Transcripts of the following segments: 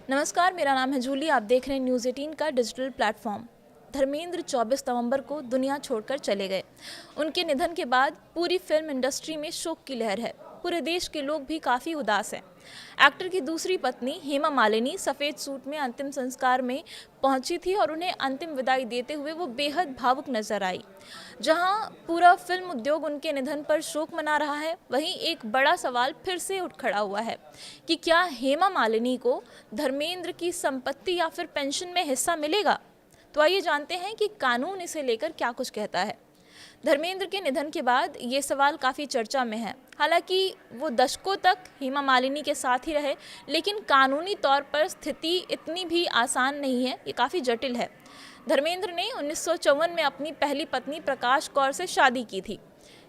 नमस्कार, मेरा नाम है जूली। आप देख रहे हैं न्यूज़ 18 का डिजिटल प्लेटफॉर्म। धर्मेंद्र 24 नवंबर को दुनिया छोड़कर चले गए। उनके निधन के बाद पूरी फिल्म इंडस्ट्री में शोक की लहर है। पूरे देश के लोग भी काफ़ी उदास हैं। एक्टर की दूसरी पत्नी हेमा मालिनी सफ़ेद सूट में अंतिम संस्कार में पहुंची थी और उन्हें अंतिम विदाई देते हुए वो बेहद भावुक नजर आई। जहां पूरा फिल्म उद्योग उनके निधन पर शोक मना रहा है, वहीं एक बड़ा सवाल फिर से उठ खड़ा हुआ है कि क्या हेमा मालिनी को धर्मेंद्र की संपत्ति या फिर पेंशन में हिस्सा मिलेगा। तो आइए जानते हैं कि कानून इसे लेकर क्या कुछ कहता है। धर्मेंद्र के निधन के बाद ये सवाल काफ़ी चर्चा में है। हालांकि वो दशकों तक हेमा मालिनी के साथ ही रहे, लेकिन कानूनी तौर पर स्थिति इतनी भी आसान नहीं है, ये काफ़ी जटिल है। धर्मेंद्र ने 1954 में अपनी पहली पत्नी प्रकाश कौर से शादी की थी।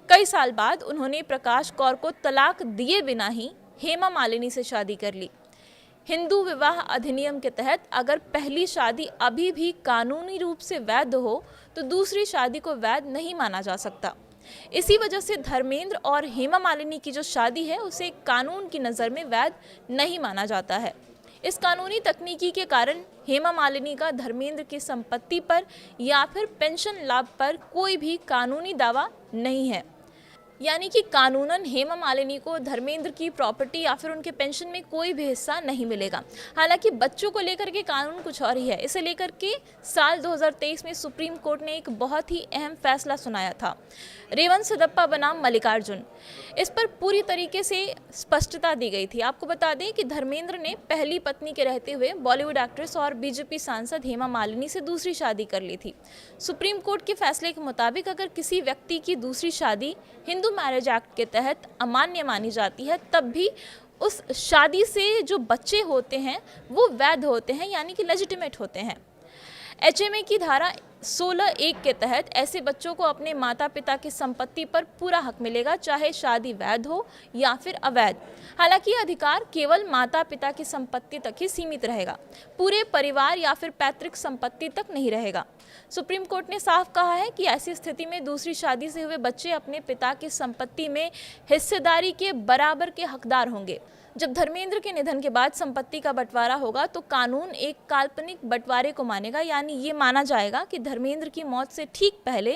कई साल बाद उन्होंने प्रकाश कौर को तलाक दिए बिना ही हेमा मालिनी से शादी कर ली। हिंदू विवाह अधिनियम के तहत अगर पहली शादी अभी भी कानूनी रूप से वैध हो तो दूसरी शादी को वैध नहीं माना जा सकता। इसी वजह से धर्मेंद्र और हेमा मालिनी की जो शादी है उसे कानून की नज़र में वैध नहीं माना जाता है। इस कानूनी तकनीकी के कारण हेमा मालिनी का धर्मेंद्र की संपत्ति पर या फिर पेंशन लाभ पर कोई भी कानूनी दावा नहीं है। यानी कि कानूनन हेमा मालिनी को धर्मेंद्र की प्रॉपर्टी या फिर उनके पेंशन में कोई भी हिस्सा नहीं मिलेगा। हालांकि बच्चों को लेकर के कानून कुछ और ही है। इसे लेकर के साल 2023 में सुप्रीम कोर्ट ने एक बहुत ही अहम फैसला सुनाया था। रेवंत सदप्पा बनाम मल्लिकार्जुन, इस पर पूरी तरीके से स्पष्टता दी गई थी। आपको बता दें कि धर्मेंद्र ने पहली पत्नी के रहते हुए बॉलीवुड एक्ट्रेस और बीजेपी सांसद हेमा मालिनी से दूसरी शादी कर ली थी। सुप्रीम कोर्ट के फैसले के मुताबिक अगर किसी व्यक्ति की दूसरी शादी हिंदू मैरिज एक्ट के तहत अमान्य मानी जाती है, तब भी उस शादी से जो बच्चे होते हैं वो वैध होते हैं, यानी कि लेजिटिमेट होते हैं। एचएमए की धारा 16(1) के तहत ऐसे बच्चों को अपने माता पिता की संपत्ति पर पूरा हक मिलेगा, चाहे शादी वैध हो या फिर अवैध। हालांकि यह अधिकार केवल माता पिता की संपत्ति तक ही सीमित रहेगा, पूरे परिवार या फिर पैतृक संपत्ति तक नहीं रहेगा। सुप्रीम कोर्ट ने साफ कहा है कि ऐसी स्थिति में दूसरी शादी से हुए बच्चे अपने पिता की संपत्ति में हिस्सेदारी के बराबर के हकदार होंगे। जब धर्मेंद्र के निधन के बाद संपत्ति का बंटवारा होगा तो कानून एक काल्पनिक बंटवारे को मानेगा, यानी ये माना जाएगा कि धर्मेंद्र की मौत से ठीक पहले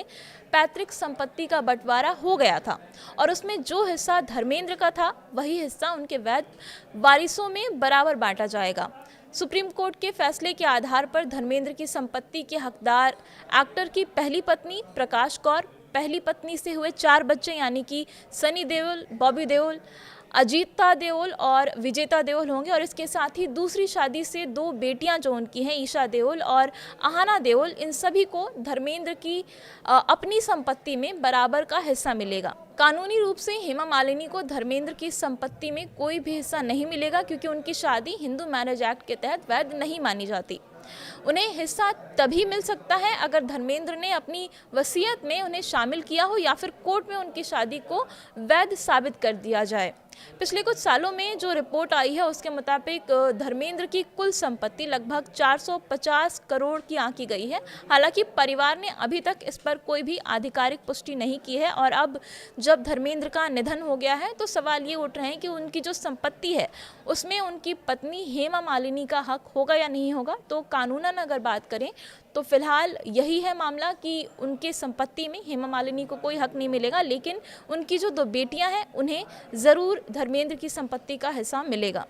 पैतृक संपत्ति का बंटवारा हो गया था और उसमें जो हिस्सा धर्मेंद्र का था वही हिस्सा उनके वैध वारिसों में बराबर बांटा जाएगा। सुप्रीम कोर्ट के फैसले के आधार पर धर्मेंद्र की संपत्ति के हकदार एक्टर की पहली पत्नी प्रकाश कौर, पहली पत्नी से हुए 4 बच्चे यानी कि सनी देओल, बॉबी देओल, अजीता देओल और विजेता देओल होंगे, और इसके साथ ही दूसरी शादी से 2 बेटियां जो उनकी हैं, ईशा देओल और आहाना देओल, इन सभी को धर्मेंद्र की अपनी संपत्ति में बराबर का हिस्सा मिलेगा। कानूनी रूप से हेमा मालिनी को धर्मेंद्र की संपत्ति में कोई भी हिस्सा नहीं मिलेगा, क्योंकि उनकी शादी हिंदू मैरिज एक्ट के तहत वैध नहीं मानी जाती। उन्हें हिस्सा तभी मिल सकता है अगर धर्मेंद्र ने अपनी वसीयत में उन्हें शामिल किया हो या फिर कोर्ट में उनकी शादी को वैध साबित कर दिया जाए। पिछले कुछ सालों में जो रिपोर्ट आई है उसके मुताबिक धर्मेंद्र की कुल संपत्ति लगभग 450 करोड़ की आंकी गई है। हालांकि परिवार ने अभी तक इस पर कोई भी आधिकारिक पुष्टि नहीं की है, और अब जब धर्मेंद्र का निधन हो गया है तो सवाल ये उठ रहे हैं कि उनकी जो संपत्ति है उसमें उनकी पत्नी हेमा मालिनी का हक होगा या नहीं होगा। तो कानूनन अगर बात करें तो फिलहाल यही है मामला कि उनके संपत्ति में हेमा मालिनी को कोई हक नहीं मिलेगा, लेकिन उनकी जो 2 बेटियां हैं उन्हें ज़रूर धर्मेंद्र की संपत्ति का हिस्सा मिलेगा।